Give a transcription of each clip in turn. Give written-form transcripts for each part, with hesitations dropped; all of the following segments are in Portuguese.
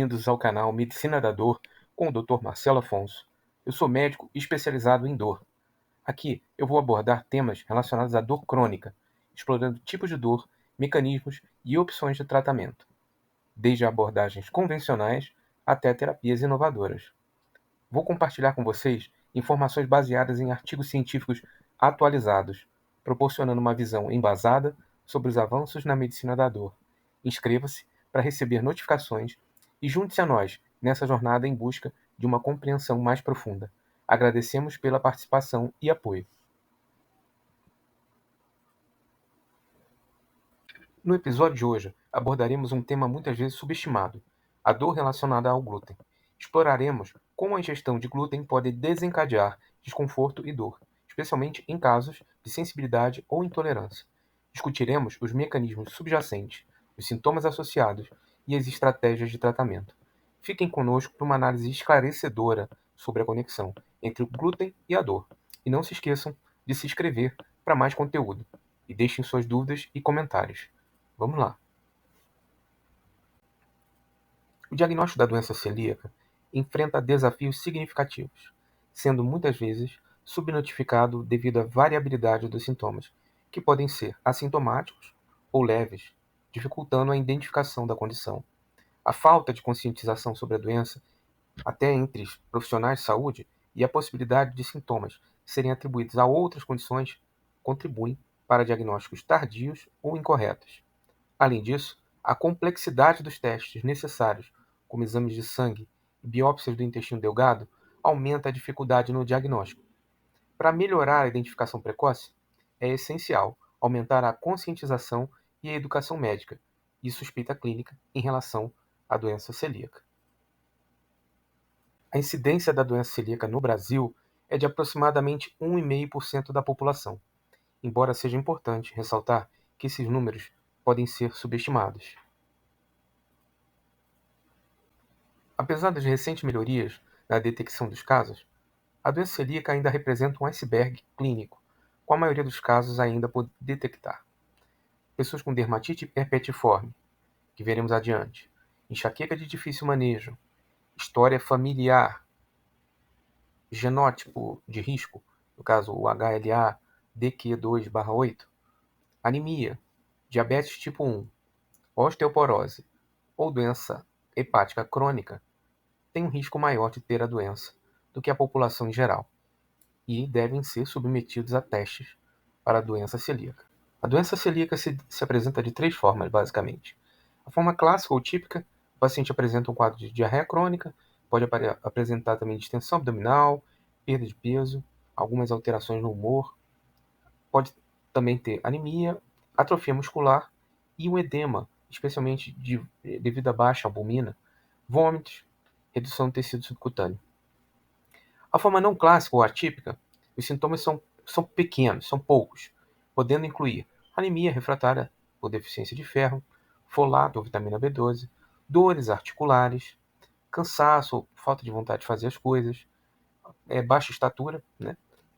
bem-vindos ao canal Medicina da Dor com o Dr. Marcelo Afonso. Eu sou médico especializado em dor. Aqui eu vou abordar temas relacionados à dor crônica, explorando tipos de dor, mecanismos e opções de tratamento, desde abordagens convencionais até terapias inovadoras. Vou compartilhar com vocês informações baseadas em artigos científicos atualizados, proporcionando uma visão embasada sobre os avanços na medicina da dor. Inscreva-se para receber notificações e junte-se a nós nessa jornada em busca de uma compreensão mais profunda. Agradecemos pela participação e apoio. No episódio de hoje, abordaremos um tema muitas vezes subestimado: a dor relacionada ao glúten. Exploraremos como a ingestão de glúten pode desencadear desconforto e dor, especialmente em casos de sensibilidade ou intolerância. Discutiremos os mecanismos subjacentes, os sintomas associados e as estratégias de tratamento. Fiquem conosco para uma análise esclarecedora sobre a conexão entre o glúten e a dor. E não se esqueçam de se inscrever para mais conteúdo. E deixem suas dúvidas e comentários. Vamos lá. O diagnóstico da doença celíaca enfrenta desafios significativos, sendo muitas vezes subnotificado devido à variabilidade dos sintomas, que podem ser assintomáticos ou leves, dificultando a identificação da condição. A falta de conscientização sobre a doença, até entre os profissionais de saúde, e a possibilidade de sintomas serem atribuídos a outras condições contribuem para diagnósticos tardios ou incorretos. Além disso, a complexidade dos testes necessários, como exames de sangue e biópsias do intestino delgado, aumenta a dificuldade no diagnóstico. Para melhorar a identificação precoce, é essencial aumentar a conscientização e a educação médica e suspeita clínica em relação à doença celíaca. A incidência da doença celíaca no Brasil é de aproximadamente 1,5% da população, embora seja importante ressaltar que esses números podem ser subestimados. Apesar das recentes melhorias na detecção dos casos, a doença celíaca ainda representa um iceberg clínico, com a maioria dos casos ainda por detectar. Pessoas com dermatite herpetiforme, que veremos adiante, enxaqueca de difícil manejo, história familiar, genótipo de risco, no caso o HLA-DQ2/8, anemia, diabetes tipo 1, osteoporose ou doença hepática crônica, têm um risco maior de ter a doença do que a população em geral e devem ser submetidos a testes para a doença celíaca. A doença celíaca se apresenta de 3 formas, basicamente. A forma clássica ou típica, o paciente apresenta um quadro de diarreia crônica, pode apresentar também distensão abdominal, perda de peso, algumas alterações no humor, pode também ter anemia, atrofia muscular e um edema, especialmente devido à baixa albumina, vômitos, redução do tecido subcutâneo. A forma não clássica ou atípica, os sintomas são pequenos, são poucos, podendo incluir anemia refratária por deficiência de ferro, folato ou vitamina B12, dores articulares, cansaço ou falta de vontade de fazer as coisas, baixa estatura, né,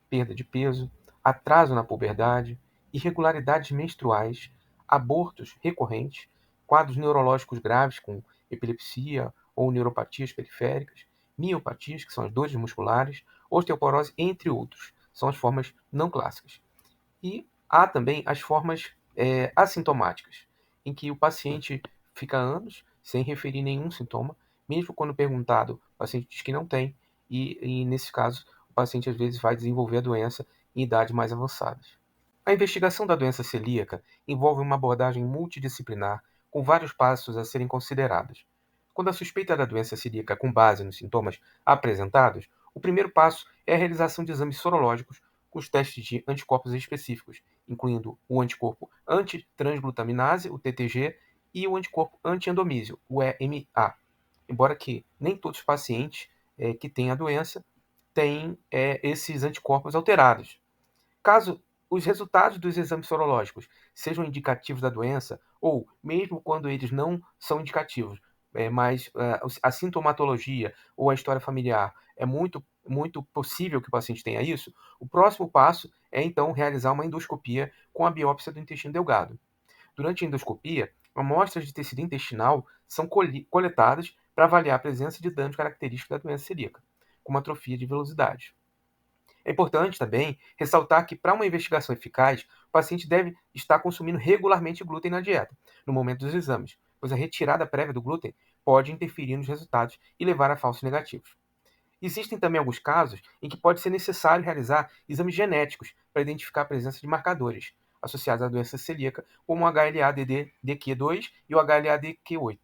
perda de peso, atraso na puberdade, irregularidades menstruais, abortos recorrentes, quadros neurológicos graves com epilepsia ou neuropatias periféricas, miopatias, que são as dores musculares, osteoporose, entre outros. São as formas não clássicas. E há também as formas assintomáticas, em que o paciente fica anos sem referir nenhum sintoma, mesmo quando perguntado, o paciente diz que não tem, e nesse caso, o paciente às vezes vai desenvolver a doença em idades mais avançadas. A investigação da doença celíaca envolve uma abordagem multidisciplinar com vários passos a serem considerados. Quando a suspeita da doença celíaca com base nos sintomas apresentados, o primeiro passo é a realização de exames sorológicos com os testes de anticorpos específicos, incluindo o anticorpo antitransglutaminase, o TTG, e o anticorpo antiendomísio, o EMA. Embora que nem todos os pacientes que têm a doença têm esses anticorpos alterados. Caso os resultados dos exames sorológicos sejam indicativos da doença, ou mesmo quando eles não são indicativos, mas a sintomatologia ou a história familiar é muito possível que o paciente tenha isso, o próximo passo é então realizar uma endoscopia com a biópsia do intestino delgado. Durante a endoscopia, amostras de tecido intestinal são coletadas para avaliar a presença de danos característicos da doença celíaca, como atrofia de velocidade. É importante também ressaltar que, para uma investigação eficaz, o paciente deve estar consumindo regularmente glúten na dieta, no momento dos exames, pois a retirada prévia do glúten pode interferir nos resultados e levar a falsos negativos. Existem também alguns casos em que pode ser necessário realizar exames genéticos para identificar a presença de marcadores associados à doença celíaca, como o HLA-DQ2 e o HLA-DQ8.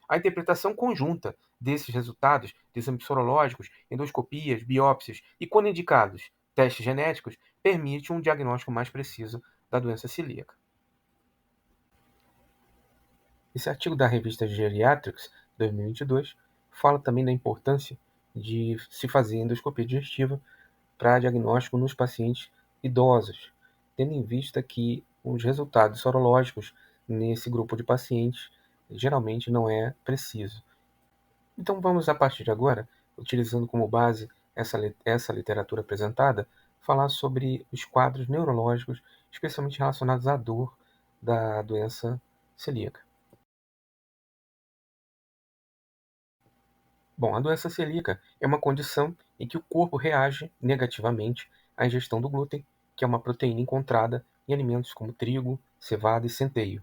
A interpretação conjunta desses resultados de exames sorológicos, endoscopias, biópsias e, quando indicados, testes genéticos, permite um diagnóstico mais preciso da doença celíaca. Esse artigo da revista Geriatrics, 2022, fala também da importância de se fazer endoscopia digestiva para diagnóstico nos pacientes idosos, tendo em vista que os resultados sorológicos nesse grupo de pacientes geralmente não é preciso. Então vamos, a partir de agora, utilizando como base essa literatura apresentada, falar sobre os quadros neurológicos, especialmente relacionados à dor da doença celíaca. Bom, a doença celíaca é uma condição em que o corpo reage negativamente à ingestão do glúten, que é uma proteína encontrada em alimentos como trigo, cevada e centeio.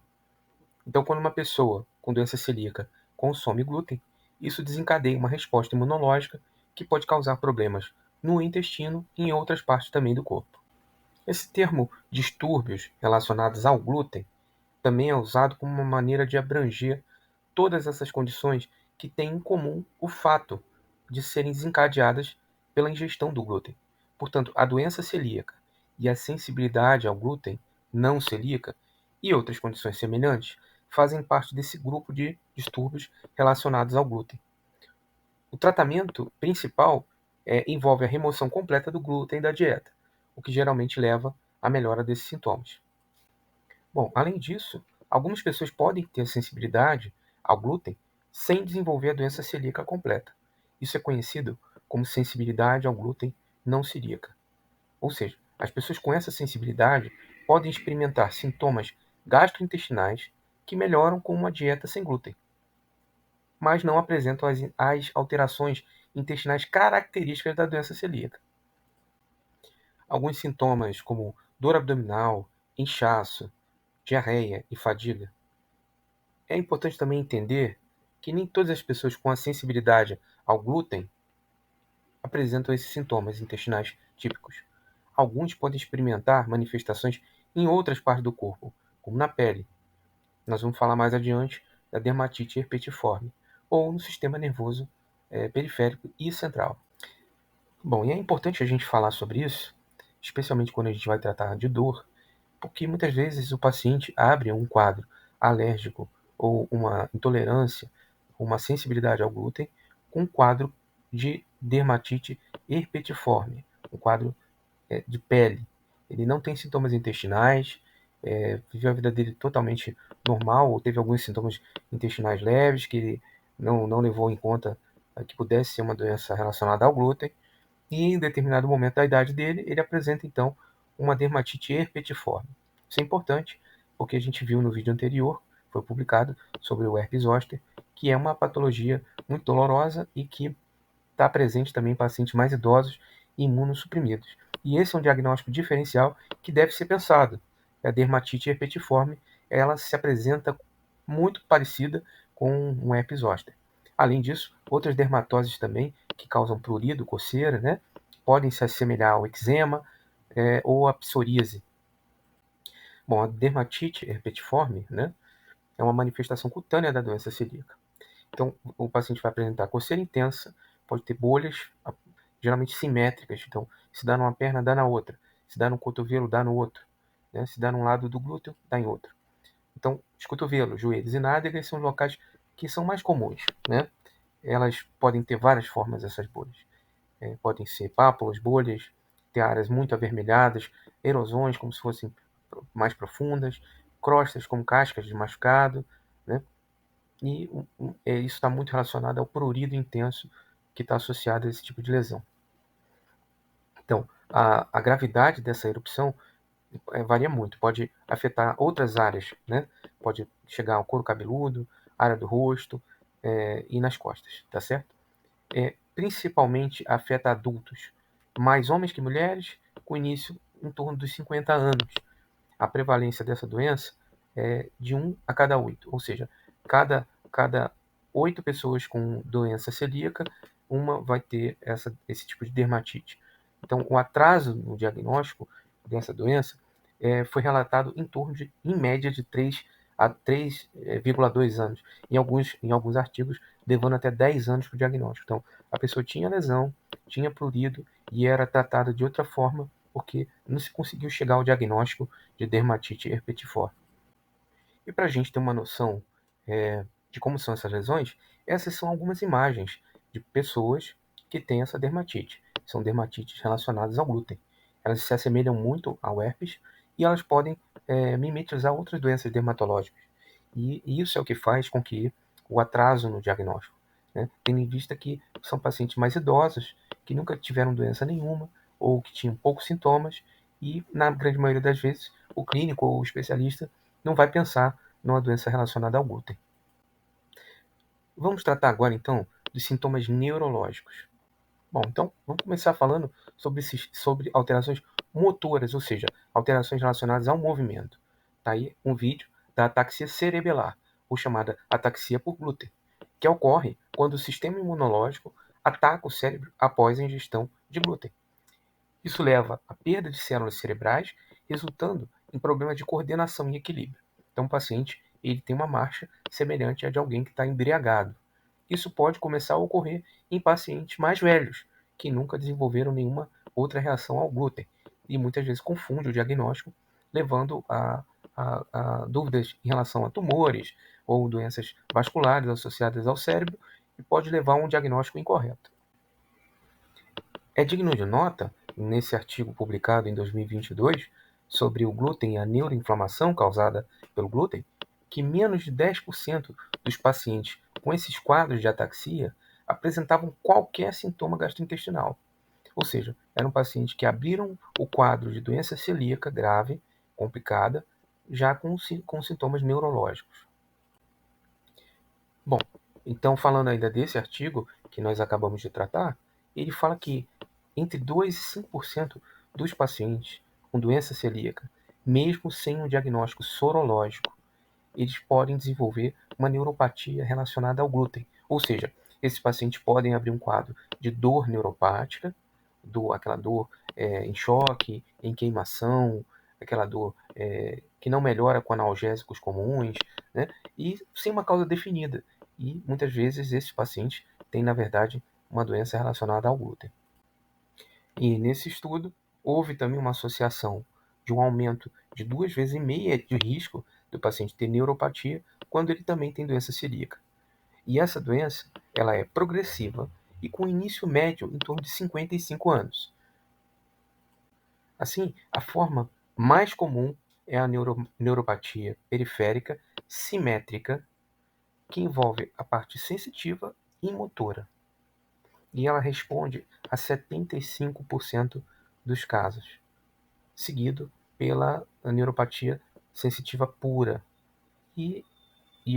Então, quando uma pessoa com doença celíaca consome glúten, isso desencadeia uma resposta imunológica que pode causar problemas no intestino e em outras partes também do corpo. Esse termo distúrbios relacionados ao glúten também é usado como uma maneira de abranger todas essas condições que têm em comum o fato de serem desencadeadas pela ingestão do glúten. Portanto, a doença celíaca e a sensibilidade ao glúten não celíaca e outras condições semelhantes fazem parte desse grupo de distúrbios relacionados ao glúten. O tratamento principal envolve a remoção completa do glúten da dieta, o que geralmente leva à melhora desses sintomas. Bom, além disso, algumas pessoas podem ter sensibilidade ao glúten sem desenvolver a doença celíaca completa. Isso é conhecido como sensibilidade ao glúten não celíaca. Ou seja, as pessoas com essa sensibilidade podem experimentar sintomas gastrointestinais que melhoram com uma dieta sem glúten, mas não apresentam as alterações intestinais características da doença celíaca. Alguns sintomas, como dor abdominal, inchaço, diarreia e fadiga. É importante também entender que nem todas as pessoas com a sensibilidade ao glúten apresentam esses sintomas intestinais típicos. Alguns podem experimentar manifestações em outras partes do corpo, como na pele. Nós vamos falar mais adiante da dermatite herpetiforme, ou no sistema nervoso periférico e central. Bom, e é importante a gente falar sobre isso, especialmente quando a gente vai tratar de dor, porque muitas vezes o paciente abre um quadro alérgico ou uma intolerância, uma sensibilidade ao glúten, com um quadro de dermatite herpetiforme, um quadro de pele. Ele não tem sintomas intestinais, viveu a vida dele totalmente normal, ou teve alguns sintomas intestinais leves que ele não levou em conta que pudesse ser uma doença relacionada ao glúten, e em determinado momento da idade dele, ele apresenta então uma dermatite herpetiforme. Isso é importante, porque a gente viu no vídeo anterior, foi publicado, sobre o herpes zoster, que é uma patologia muito dolorosa e que está presente também em pacientes mais idosos e imunossuprimidos. E esse é um diagnóstico diferencial que deve ser pensado. A dermatite herpetiforme, ela se apresenta muito parecida com um herpes zoster. Além disso, outras dermatoses também, que causam prurido, coceira, né, podem se assemelhar ao eczema ou à psoríase. Bom, a dermatite herpetiforme, né, é uma manifestação cutânea da doença celíaca. Então, o paciente vai apresentar coceira intensa, pode ter bolhas, geralmente simétricas. Então, se dá numa perna, dá na outra. Se dá no cotovelo, dá no outro. Né? Se dá num lado do glúteo, dá em outro. Então, os cotovelos, joelhos e nádegas são locais que são mais comuns. Né? Elas podem ter várias formas, essas bolhas. Podem ser pápulas, bolhas, ter áreas muito avermelhadas, erosões como se fossem mais profundas, crostas como cascas de machucado, né? E isso está muito relacionado ao prurido intenso que está associado a esse tipo de lesão. Então, a gravidade dessa erupção varia muito, pode afetar outras áreas, né? Pode chegar ao couro cabeludo, área do rosto, e nas costas, tá certo? Principalmente afeta adultos, mais homens que mulheres, com início em torno dos 50 anos. A prevalência dessa doença é de 1 a cada 8, ou seja, cada 8 pessoas com doença celíaca, uma vai ter esse tipo de dermatite. Então, o atraso no diagnóstico dessa doença foi relatado em média, de 3 a 3,2 anos. Em alguns artigos, levando até 10 anos para o diagnóstico. Então, a pessoa tinha lesão, tinha prurido e era tratada de outra forma porque não se conseguiu chegar ao diagnóstico de dermatite herpetiforme. E para a gente ter uma noção de como são essas lesões, essas são algumas imagens de pessoas que têm essa dermatite. São dermatites relacionadas ao glúten. Elas se assemelham muito ao herpes e elas podem mimetizar outras doenças dermatológicas. E isso é o que faz com que o atraso no diagnóstico, né? Tendo em vista que são pacientes mais idosos, que nunca tiveram doença nenhuma, ou que tinham poucos sintomas, e na grande maioria das vezes o clínico ou o especialista não vai pensar numa doença relacionada ao glúten. Vamos tratar agora então dos sintomas neurológicos. Bom, então vamos começar falando sobre alterações motoras, ou seja, alterações relacionadas ao movimento. Está aí um vídeo da ataxia cerebelar, ou chamada ataxia por glúten, que ocorre quando o sistema imunológico ataca o cérebro após a ingestão de glúten. Isso leva à perda de células cerebrais, resultando em problemas de coordenação e equilíbrio. Então, o paciente ele tem uma marcha semelhante à de alguém que está embriagado. Isso pode começar a ocorrer em pacientes mais velhos, que nunca desenvolveram nenhuma outra reação ao glúten, e muitas vezes confunde o diagnóstico, levando a dúvidas em relação a tumores ou doenças vasculares associadas ao cérebro, e pode levar a um diagnóstico incorreto. É digno de nota, nesse artigo publicado em 2022, sobre o glúten e a neuroinflamação causada pelo glúten, que menos de 10% dos pacientes com esses quadros de ataxia apresentavam qualquer sintoma gastrointestinal. Ou seja, eram pacientes que abriram o quadro de doença celíaca grave, complicada, já com sintomas neurológicos. Bom, então falando ainda desse artigo que nós acabamos de tratar, ele fala que entre 2 e 5% dos pacientes com doença celíaca, mesmo sem um diagnóstico sorológico, eles podem desenvolver uma neuropatia relacionada ao glúten. Ou seja, esses pacientes podem abrir um quadro de dor neuropática, aquela dor em choque, em queimação, aquela dor que não melhora com analgésicos comuns, né? E sem uma causa definida. E muitas vezes esses pacientes têm, na verdade, uma doença relacionada ao glúten. E nesse estudo, houve também uma associação de um aumento de 2,5 vezes de risco do paciente ter neuropatia quando ele também tem doença celíaca. E essa doença, ela é progressiva e com início médio em torno de 55 anos. Assim, a forma mais comum é a neuropatia periférica simétrica, que envolve a parte sensitiva e motora. E ela responde a 75% dos casos, seguido pela neuropatia sensitiva pura e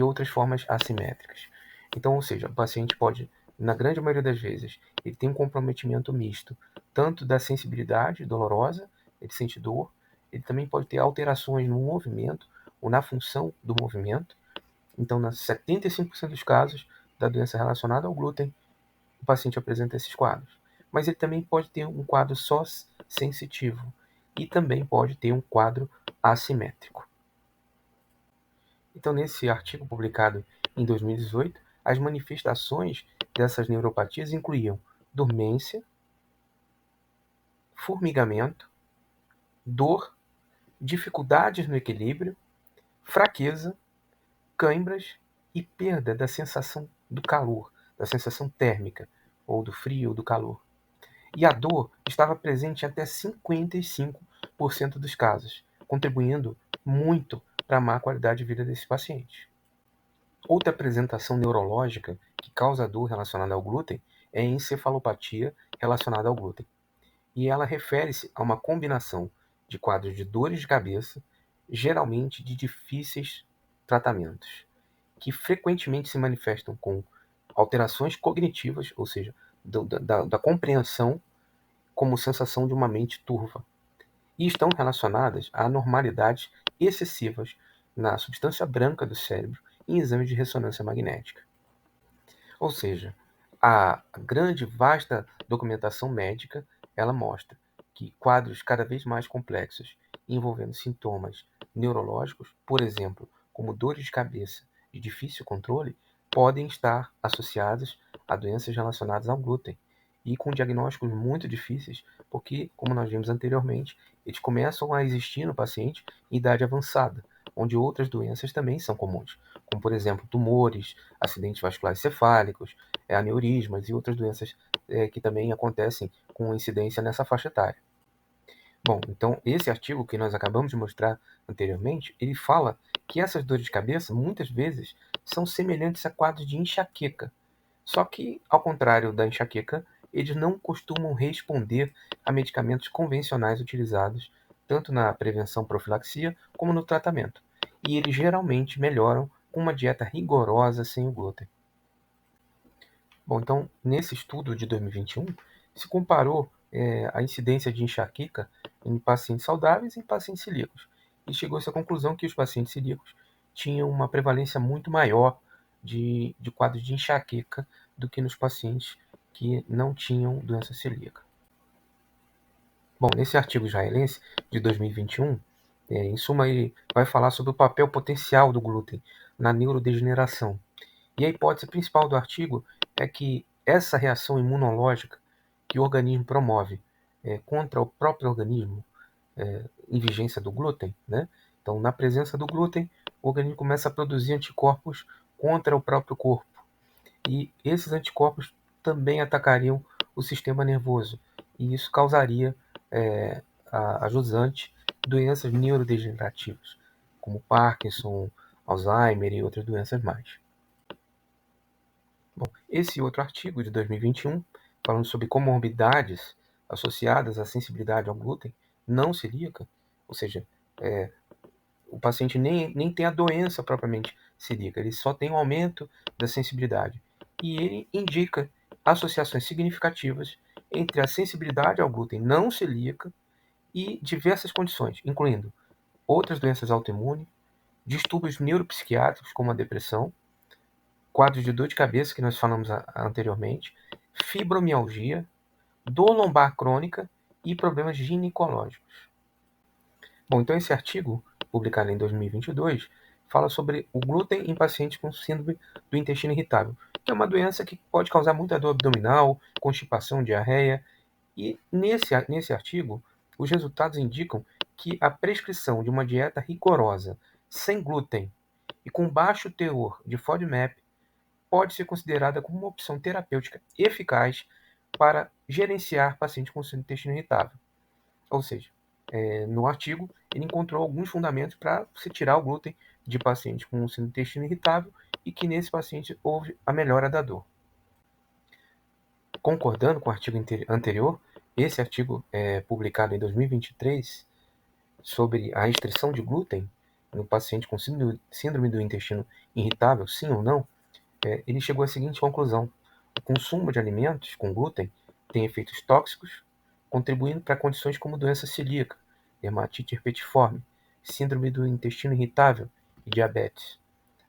outras formas assimétricas. Então, ou seja, o paciente pode, na grande maioria das vezes, ele tem um comprometimento misto, tanto da sensibilidade dolorosa, ele sente dor, ele também pode ter alterações no movimento ou na função do movimento. Então, nas 75% dos casos da doença relacionada ao glúten, o paciente apresenta esses quadros. Mas ele também pode ter um quadro só sensitivo e também pode ter um quadro assimétrico. Então, nesse artigo publicado em 2018, as manifestações dessas neuropatias incluíam dormência, formigamento, dor, dificuldades no equilíbrio, fraqueza, cãibras e perda da sensação do calor, da sensação térmica, ou do frio ou do calor. E a dor estava presente em até 55% dos casos, contribuindo muito para a má qualidade de vida desses pacientes. Outra apresentação neurológica que causa dor relacionada ao glúten é a encefalopatia relacionada ao glúten. E ela refere-se a uma combinação de quadros de dores de cabeça, geralmente de difíceis tratamentos. que frequentemente se manifestam com alterações cognitivas, ou seja, da compreensão, como sensação de uma mente turva, e estão relacionadas a anormalidades excessivas na substância branca do cérebro em exames de ressonância magnética. Ou seja, a grande, vasta documentação médica, ela mostra que quadros cada vez mais complexos envolvendo sintomas neurológicos, por exemplo, como dores de cabeça de difícil controle, podem estar associados a doenças relacionadas ao glúten e com diagnósticos muito difíceis, porque, como nós vimos anteriormente, eles começam a existir no paciente em idade avançada, onde outras doenças também são comuns, como, por exemplo, tumores, acidentes vasculares cefálicos, aneurismas e outras doenças que também acontecem com incidência nessa faixa etária. Bom, então esse artigo que nós acabamos de mostrar anteriormente, ele fala que essas dores de cabeça muitas vezes são semelhantes a quadros de enxaqueca. Só que, ao contrário da enxaqueca, eles não costumam responder a medicamentos convencionais utilizados tanto na prevenção profilaxia como no tratamento. E eles geralmente melhoram com uma dieta rigorosa sem o glúten. Bom, então, nesse estudo de 2021, se comparou a incidência de enxaqueca em pacientes saudáveis e em pacientes celíacos. E chegou-se à conclusão que os pacientes celíacos tinham uma prevalência muito maior de quadros de enxaqueca do que nos pacientes que não tinham doença celíaca. Bom, nesse artigo israelense de 2021, em suma, ele vai falar sobre o papel potencial do glúten na neurodegeneração. E a hipótese principal do artigo é que essa reação imunológica que o organismo promove contra o próprio organismo em vigência do glúten, né? Então, na presença do glúten, o organismo começa a produzir anticorpos contra o próprio corpo. E esses anticorpos também atacariam o sistema nervoso. E isso causaria a jusante doenças neurodegenerativas, como Parkinson, Alzheimer e outras doenças mais. Bom, esse outro artigo de 2021, falando sobre comorbidades associadas à sensibilidade ao glúten não celíaca, ou seja, o paciente nem tem a doença propriamente celíaca, ele só tem um aumento da sensibilidade. E ele indica associações significativas entre a sensibilidade ao glúten não celíaca e diversas condições, incluindo outras doenças autoimunes, distúrbios neuropsiquiátricos como a depressão, quadros de dor de cabeça que nós falamos anteriormente, fibromialgia, dor lombar crônica e problemas ginecológicos. Bom, então esse artigo, publicado em 2022, fala sobre o glúten em pacientes com síndrome do intestino irritável, que é uma doença que pode causar muita dor abdominal, constipação, diarreia. E nesse artigo, os resultados indicam que a prescrição de uma dieta rigorosa, sem glúten e com baixo teor de FODMAP pode ser considerada como uma opção terapêutica eficaz para gerenciar pacientes com síndrome do intestino irritável. Ou seja, no artigo, ele encontrou alguns fundamentos para se tirar o glúten de pacientes com síndrome do intestino irritável e que nesse paciente houve a melhora da dor. Concordando com o artigo anterior, esse artigo publicado em 2023 sobre a restrição de glúten no paciente com síndrome do intestino irritável, sim ou não, ele chegou à seguinte conclusão: o consumo de alimentos com glúten tem efeitos tóxicos, contribuindo para condições como doença celíaca, dermatite herpetiforme, síndrome do intestino irritável e diabetes.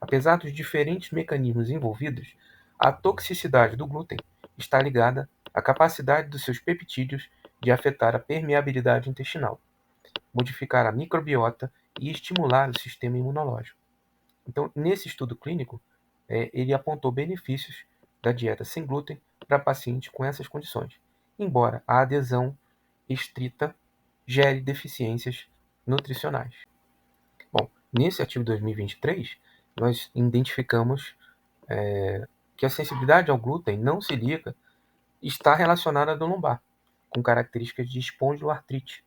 Apesar dos diferentes mecanismos envolvidos, a toxicidade do glúten está ligada à capacidade dos seus peptídeos de afetar a permeabilidade intestinal, modificar a microbiota e estimular o sistema imunológico. Então, nesse estudo clínico, ele apontou benefícios da dieta sem glúten para pacientes com essas condições, embora a adesão estrita gere deficiências nutricionais. Bom, nesse artigo 2023, nós identificamos que a sensibilidade ao glúten não celíaca está relacionada à dor lombar, com características de espondiloartrite,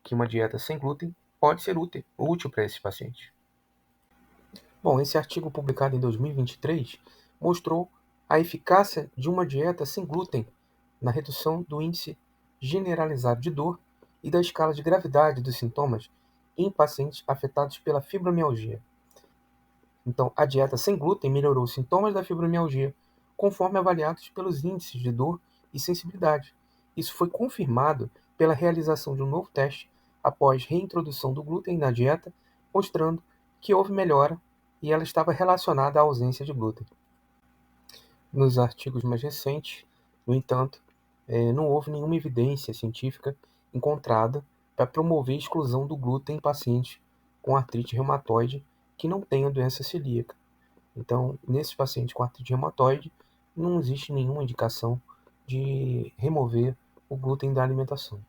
que uma dieta sem glúten pode ser útil para esses pacientes. Bom, esse artigo publicado em 2023 mostrou a eficácia de uma dieta sem glúten na redução do índice generalizado de dor e da escala de gravidade dos sintomas em pacientes afetados pela fibromialgia. Então, a dieta sem glúten melhorou os sintomas da fibromialgia, conforme avaliados pelos índices de dor e sensibilidade. Isso foi confirmado pela realização de um novo teste após reintrodução do glúten na dieta, mostrando que houve melhora e ela estava relacionada à ausência de glúten. Nos artigos mais recentes, no entanto, não houve nenhuma evidência científica encontrada para promover a exclusão do glúten em pacientes com artrite reumatoide que não tenham doença celíaca. Então, nesses pacientes com artrite reumatoide, não existe nenhuma indicação de remover o glúten da alimentação.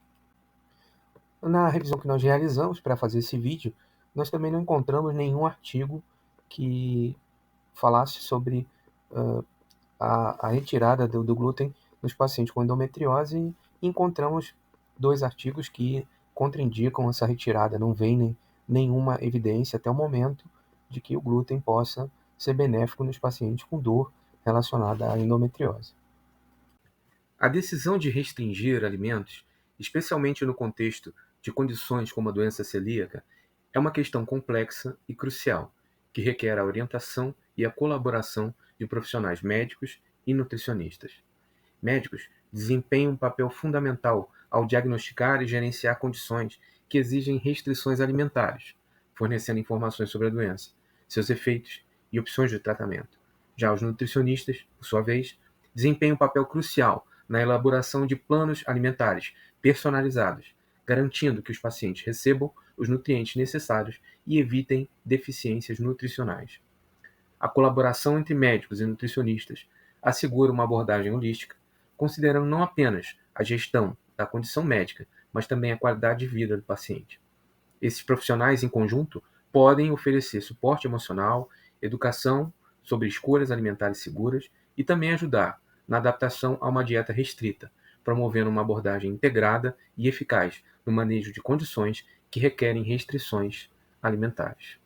Na revisão que nós realizamos para fazer esse vídeo, nós também não encontramos nenhum artigo que falasse sobre a retirada do glúten nos pacientes com endometriose e encontramos 2 artigos que contraindicam essa retirada. Não vem nenhuma evidência até o momento de que o glúten possa ser benéfico nos pacientes com dor relacionada à endometriose. A decisão de restringir alimentos, especialmente no contexto de condições como a doença celíaca, é uma questão complexa e crucial, que requer a orientação e a colaboração de profissionais médicos e nutricionistas. Médicos desempenham um papel fundamental ao diagnosticar e gerenciar condições que exigem restrições alimentares, fornecendo informações sobre a doença, seus efeitos e opções de tratamento. Já os nutricionistas, por sua vez, desempenham um papel crucial na elaboração de planos alimentares personalizados, garantindo que os pacientes recebam os nutrientes necessários e evitem deficiências nutricionais. A colaboração entre médicos e nutricionistas assegura uma abordagem holística, considerando não apenas a gestão da condição médica, mas também a qualidade de vida do paciente. Esses profissionais, em conjunto, podem oferecer suporte emocional, educação sobre escolhas alimentares seguras e também ajudar na adaptação a uma dieta restrita, promovendo uma abordagem integrada e eficaz no manejo de condições que requerem restrições alimentares.